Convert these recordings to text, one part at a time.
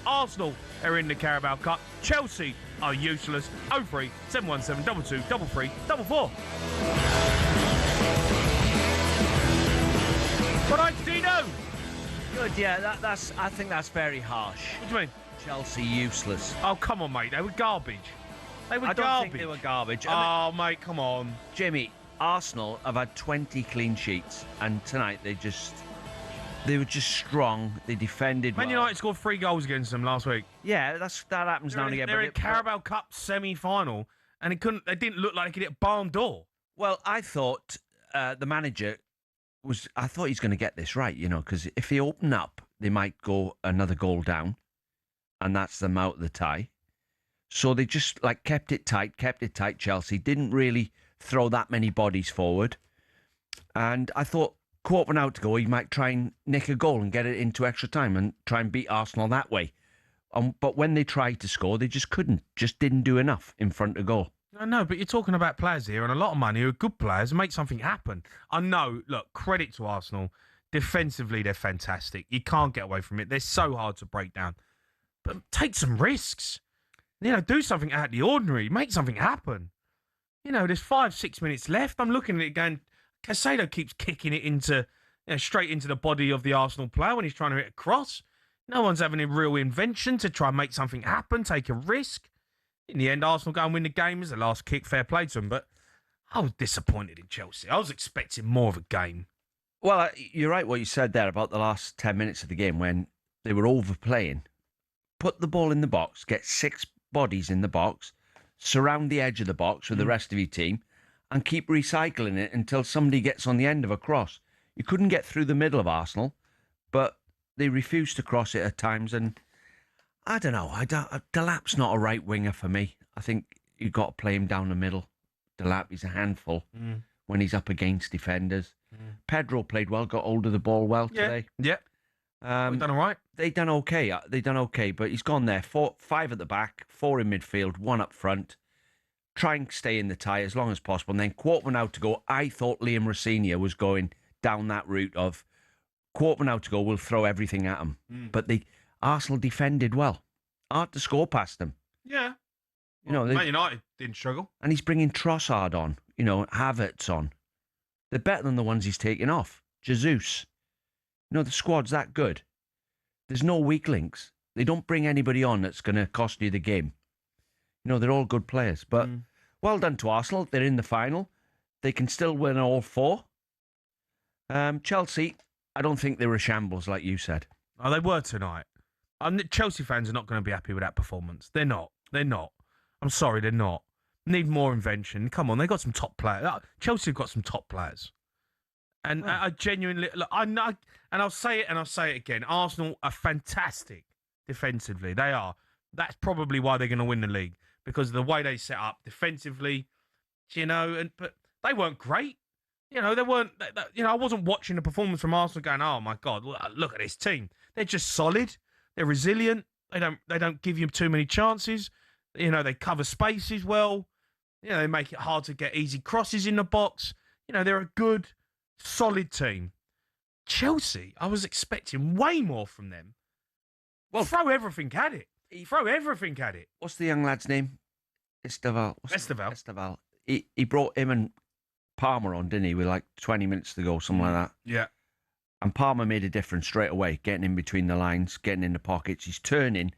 Arsenal are in the Carabao Cup. Chelsea are useless. 03 717 22 33 44. What I Dino? Good, yeah. I think that's very harsh. What do you mean? Chelsea useless. Oh, come on, mate. They were garbage. I don't think they were garbage. Mate, come on. Jimmy, Arsenal have had 20 clean sheets, and tonight they were just strong. They defended Man well. United scored 3 goals against them last week. Yeah, that happens now and again. They're in Carabao Cup semi-final, and they didn't look like they could hit a barn door. Well, I thought the manager I thought he's going to get this right, because if they open up, they might go another goal down, and that's them out of the tie. So they just kept it tight. Chelsea didn't really throw that many bodies forward, and I thought quarter of an hour to go, he might try and nick a goal and get it into extra time and try and beat Arsenal that way. But when they tried to score, they just couldn't. Just didn't do enough in front of goal. I know, but you're talking about players here and a lot of money who are good players and make something happen. I know, look, credit to Arsenal. Defensively, they're fantastic. You can't get away from it. They're so hard to break down. But take some risks. Do something out of the ordinary. Make something happen. There's 5-6 minutes left. I'm looking at it going, Caicedo keeps kicking it straight into the body of the Arsenal player when he's trying to hit a cross. No one's having a real invention to try and make something happen, take a risk. In the end, Arsenal go and win the game as the last kick. Fair play to them, but I was disappointed in Chelsea. I was expecting more of a game. Well, you're right what you said there about the last 10 minutes of the game when they were overplaying. Put the ball in the box, get 6 bodies in the box, surround the edge of the box with the rest of your team, and keep recycling it until somebody gets on the end of a cross. You couldn't get through the middle of Arsenal, but they refused to cross it at times, and I don't know. Delap's not a right winger for me. I think you've got to play him down the middle. Delap, he's a handful when he's up against defenders. Pedro played well, got hold of the ball well today. Yeah. We've done all right. They done okay, but he's gone there. 5 at the back, 4 in midfield, 1 up front. Try and stay in the tie as long as possible. And then quarter of an hour to go, I thought Liam Rosenior was going down that route of quarter of an hour to go, we'll throw everything at him. But Arsenal defended well. Hard to score past them. Yeah. Man United didn't struggle. And he's bringing Trossard on, Havertz on. They're better than the ones he's taking off. Jesus. The squad's that good. There's no weak links. They don't bring anybody on that's going to cost you the game. They're all good players. But well done to Arsenal. They're in the final. They can still win all 4. Chelsea, I don't think they were a shambles like you said. Oh, they were tonight. Chelsea fans are not going to be happy with that performance. They're not. I'm sorry, they're not. Need more invention. Come on, they got some top players. Chelsea have got some top players. And I genuinely look. I know, and I'll say it again. Arsenal are fantastic defensively. They are. That's probably why they're going to win the league because of the way they set up defensively. But they weren't great. They weren't. I wasn't watching the performance from Arsenal going, "Oh my God, look at this team. They're just solid. They're resilient. They don't give you too many chances. They cover spaces well. They make it hard to get easy crosses in the box. They're a good, solid team. Chelsea, I was expecting way more from them. Well, throw everything at it. What's the young lad's name? Esteval. He brought him and Palmer on, didn't he? With 20 minutes to go, something like that. Yeah. And Palmer made a difference straight away, getting in between the lines, getting in the pockets. He's turning,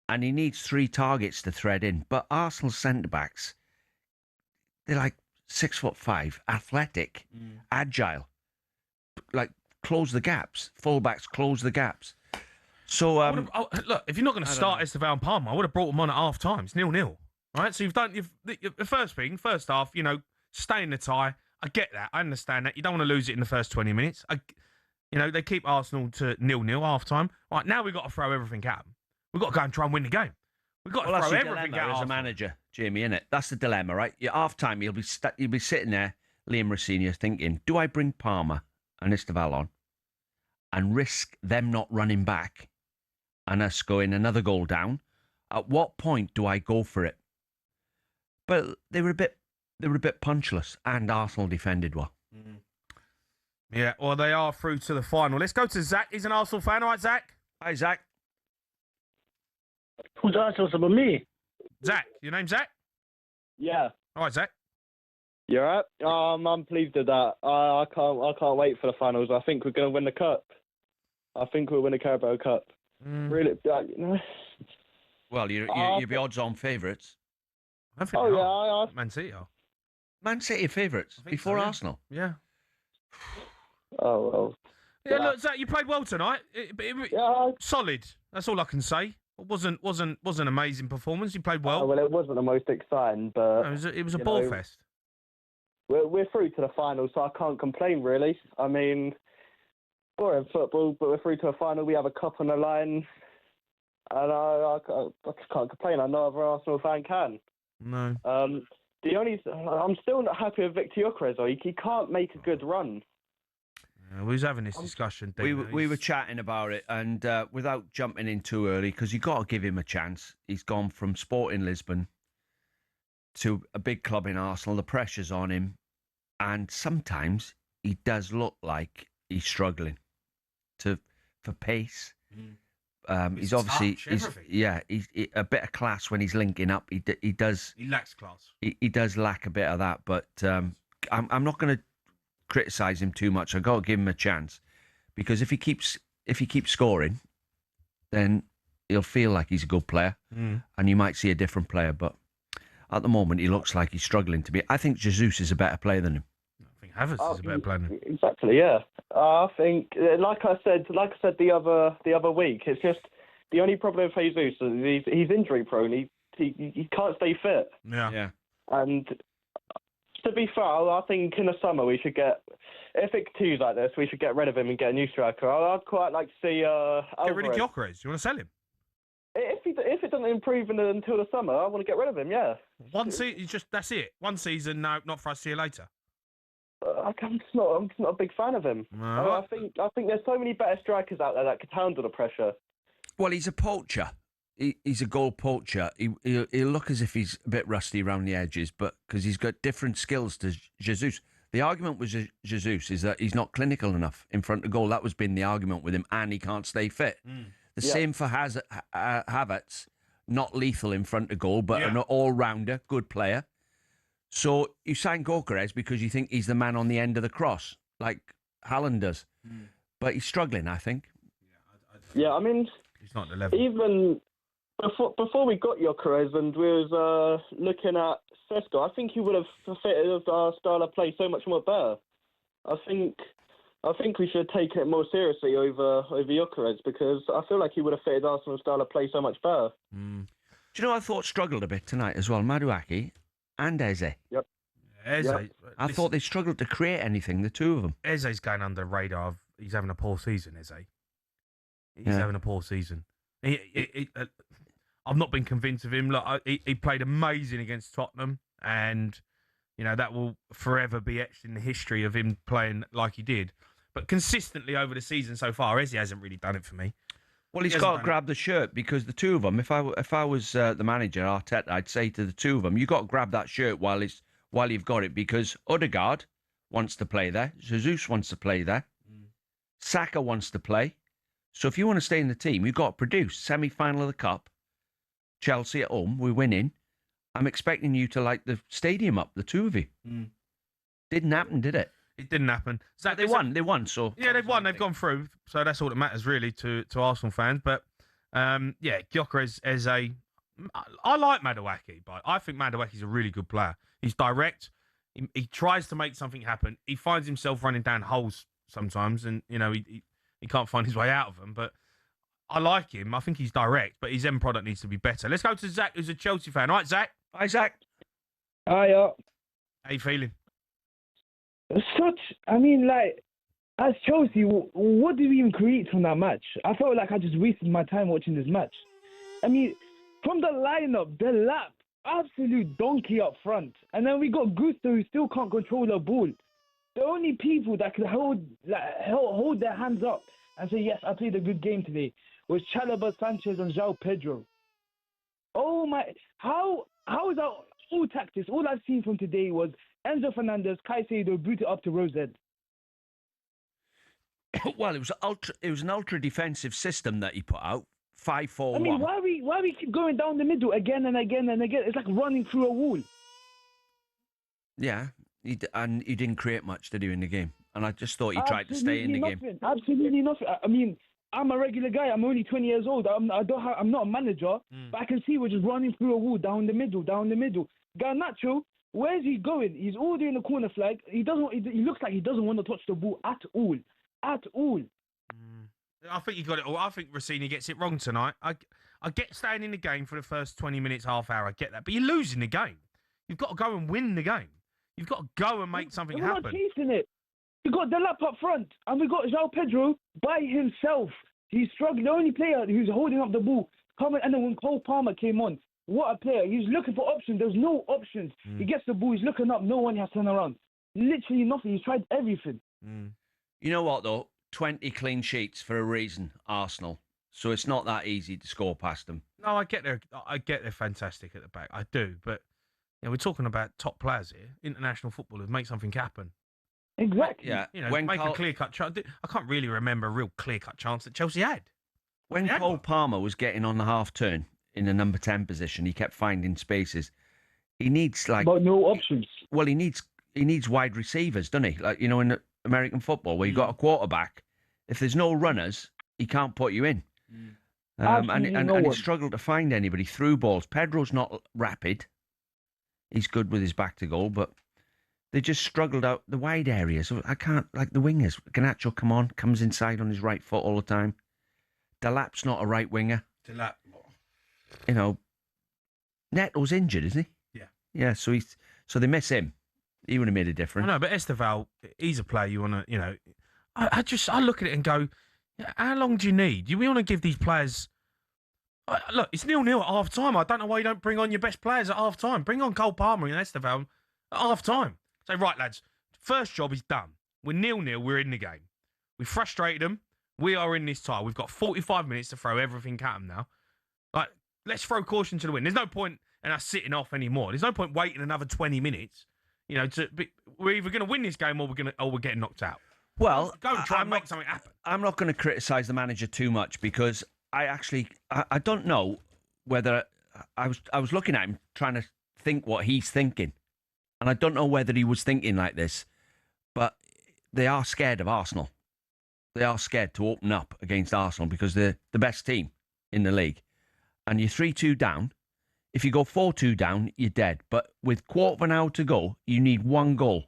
and he needs 3 targets to thread in. But Arsenal centre-backs, they're 6'5", athletic, agile. Close the gaps. Full-backs close the gaps. So, look, if you're not going to start Esteval and Palmer, I would have brought them on at half-time. It's 0-0. Right? So the first half, stay in the tie. I get that. I understand that. You don't want to lose it in the first 20 minutes. They keep Arsenal to 0-0 half-time. Right, now we've got to throw everything at them. We've got to go and try and win the game. We've got to throw everything at as a manager, Jamie, innit? That's the dilemma, right? At half-time, you'll be sitting there, Liam Rosenior, thinking, do I bring Palmer and Esteval on and risk them not running back and us going another goal down? At what point do I go for it? But they were a bit punchless, and Arsenal defended well. Yeah, well, they are through to the final. Let's go to Zach. He's an Arsenal fan. All right, Zach? Hi, Zach. Who's Arsenal about me? Zach, your name Zach? Yeah. All right, Zach. You alright? I'm pleased with that. I can't wait for the finals. I think we're gonna win the cup. I think we'll win the Carabao Cup. Really? Well, you'd be odds-on favourites. I think Oh they yeah, are. Man City are. Man City are favourites think before so, yeah. Arsenal. Yeah. Oh well. Yeah, look, Zach, you played well tonight. Yeah. Solid. That's all I can say. It wasn't an amazing performance. You played well. Well, it wasn't the most exciting, but No, it was a ball fest. we're through to the final, so I can't complain really. I mean, boring football, but we're through to a final. We have a cup on the line, and I can't complain. I know every Arsenal fan can. No. I'm still not happy with Victor Gyökeres, though. He can't make a good run. We was having this discussion. We were chatting about it, and without jumping in too early, because you got to give him a chance. He's gone from Sporting Lisbon to a big club in Arsenal. The pressure's on him, and sometimes he does look like he's struggling for pace. He's obviously he's a bit of class when he's linking up. He does. He lacks class. He does lack a bit of that, but I'm not going to criticise him too much. I've got to give him a chance, because if he keeps scoring, then he'll feel like he's a good player, and you might see a different player. But at the moment, he looks like he's struggling to be. I think Jesus is a better player than him. I think Havertz is a better player than him. Exactly, yeah. I think, like I said the other week, it's just the only problem with Jesus is he's injury prone. He can't stay fit. Yeah. And to be fair, I think in the summer we should get, if it continues like this, we should get rid of him and get a new striker. I'd quite like to see Get rid of Gyökeres. You want to sell him? If it doesn't improve until the summer, I want to get rid of him. Yeah. One season, that's it. One season, no, not for us. See you later. I'm just not a big fan of him. No. I think there's so many better strikers out there that could handle the pressure. Well, he's a poacher. He's a goal poacher. He'll look as if he's a bit rusty around the edges, but because he's got different skills to Jesus. The argument with Jesus is that he's not clinical enough in front of goal. That was been the argument with him, and he can't stay fit. The same for Havertz, not lethal in front of goal, but an all-rounder, good player. So you sign Gyökeres because you think he's the man on the end of the cross, like Haaland does. But he's struggling, I think. Yeah, I mean, he's not at the level. Even before we got Gyökeres and we was looking at Sesko, I think he would have fitted our style of play so much more better. I think we should take it more seriously over Gyökeres, because I feel like he would have fitted Arsenal's style of play so much better. Do you know I thought struggled a bit tonight as well? Maduaki and Eze. Yep. Eze. Yep. I thought they struggled to create anything, the two of them. Eze's going under the radar. He's having a poor season, Eze. He's having a poor season. I've not been convinced of him. Look, he played amazing against Tottenham, and that will forever be etched in the history of him playing like he did. But consistently over the season so far, Eze hasn't really done it for me. Well, he's got to grab the shirt, because the two of them, if I was the manager, Arteta, I'd say to the two of them, you got to grab that shirt while you've got it, because Odegaard wants to play there, Jesus wants to play there, Saka wants to play. So if you want to stay in the team, you've got to produce. Semi-final of the Cup, Chelsea at home, we're winning. I'm expecting you to light the stadium up, the two of you. Didn't happen, did it? It didn't happen. Zach, they won. So yeah, they've won. They've gone through. So that's all that matters really to Arsenal fans. But Gyökeres as I like Madueke, but I think Madueke's a really good player. He's direct. He tries to make something happen. He finds himself running down holes sometimes, and he can't find his way out of them. But I like him. I think he's direct, but his end product needs to be better. Let's go to Zach, who's a Chelsea fan. All right, Zach. Hi, Zach. Hiya. How you feeling? As Chelsea, what did we even create from that match? I felt like I just wasted my time watching this match. I mean, from the lineup, the lap, absolute donkey up front. And then we got Gusto, who still can't control the ball. The only people that could hold their hands up and say, yes, I played a good game today, was Chalobah, Sanchez, and João Pedro. Oh my, how is that all tactics? All I've seen from today was Enzo Fernandez, Caicedo boot it up to Rosehead. Well, it was an ultra defensive system that he put out. 5-4-1. I mean, why we keep going down the middle again and again and again? It's like running through a wall. Yeah, and he didn't create much to do in the game. And I just thought he tried to stay in the game. Absolutely nothing. I mean, I'm a regular guy. I'm only 20 years old. I'm not a manager, but I can see we're just running through a wall down the middle. Garnacho, where's he going? He's already in the corner flag. He looks like he doesn't want to touch the ball at all. At all. I think you got it all. I think Rossini gets it wrong tonight. I get staying in the game for the first 20 minutes, half hour. I get that. But you're losing the game. You've got to go and win the game. You've got to go and make something happen. We're not chasing it. We got Delap up front, and we got João Pedro by himself. He's struggling. The only player who's holding up the ball. And then when Cole Palmer came on, what a player. He's looking for options. There's no options. He gets the ball. He's looking up. No one has turned around. Literally nothing. He's tried everything. You know what, though? 20 clean sheets for a reason, Arsenal. So it's not that easy to score past them. No, I get they're fantastic at the back. I do. But we're talking about top players here, international footballers, make something happen. Exactly. Yeah. Make a clear-cut chance. I can't really remember a real clear-cut chance that Chelsea had. When Cole Palmer was getting on the half-turn in the number 10 position, he kept finding spaces. He needs, But no options. Well, he needs wide receivers, doesn't he? Like, in American football, where you've got a quarterback, if there's no runners, he can't put you in. And he struggled to find anybody through balls. Pedro's not rapid. He's good with his back to goal, but they just struggled out the wide areas. I can't, like the wingers. Garnacho comes inside on his right foot all the time. Delap's not a right winger. Delap. Neto's injured, isn't he? Yeah. Yeah, so they miss him. He would have made a difference. I know, but Esteval, he's a player you want to, I look at it and go, how long do you need? We want to give these players... Look, it's 0-0 at half-time. I don't know why you don't bring on your best players at half-time. Bring on Cole Palmer and Esteval at half-time. Say, right, lads, first job is done. We're 0-0. We're in the game. We frustrated them. We are in this tie. We've got 45 minutes to throw everything at them now. Like, let's throw caution to the wind. There's no point in us sitting off anymore. There's no point waiting another 20 minutes. We're either going to win this game or we're getting knocked out. Well, go and try and make something happen. I'm not going to criticise the manager too much because I don't know whether I was looking at him trying to think what he's thinking, and I don't know whether he was thinking like this, but they are scared of Arsenal. They are scared to open up against Arsenal because they're the best team in the league, and you're 3-2 down. If you go 4-2 down, you're dead. But with quarter of an hour to go, you need one goal.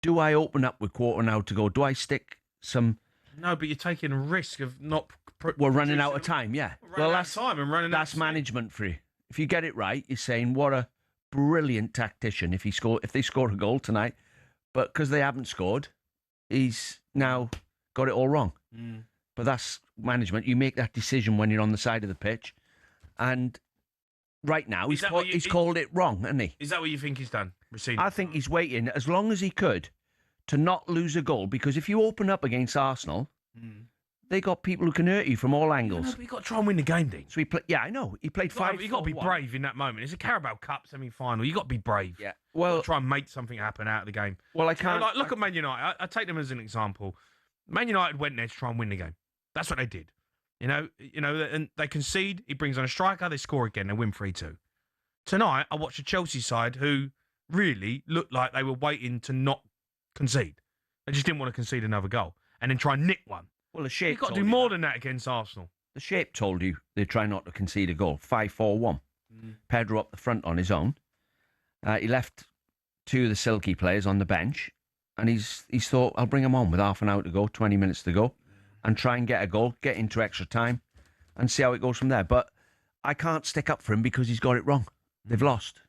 Do I open up with quarter of an hour to go? Do I stick some... No, but you're taking a risk of not... We're running out of time, yeah. That's management for you. If you get it right, you're saying, what a brilliant tactician if they score a goal tonight. But because they haven't scored, he's now got it all wrong. But that's management. You make that decision when you're on the side of the pitch. And right now, he's called it wrong, hasn't he? Is that what you think he's done? I think he's waiting as long as he could to not lose a goal, because if you open up against Arsenal, they got people who can hurt you from all angles. No, but you've got to try and win the game, Dean. So I know. He played 5-4-1. You've got to be brave in that moment. It's a Carabao Cup semi-final. You've got to be brave. Yeah. Well, try and make something happen out of the game. Well, I can't... Look at Man United. I take them as an example. Man United went there to try and win the game. That's what they did. And they concede. He brings on a striker. They score again. They win 3-2. Tonight, I watched a Chelsea side who really looked like they were waiting to not concede. They just didn't want to concede another goal and then try and nick one. Well, the shape. You've got to do more than that against Arsenal. The shape told you they try not to concede a goal. 5-4-1. Pedro up the front on his own. He left two of the silky players on the bench, and he's thought, I'll bring them on with half an hour to go, 20 minutes to go, and try and get a goal, get into extra time, and see how it goes from there. But I can't stick up for him because he's got it wrong. They've lost.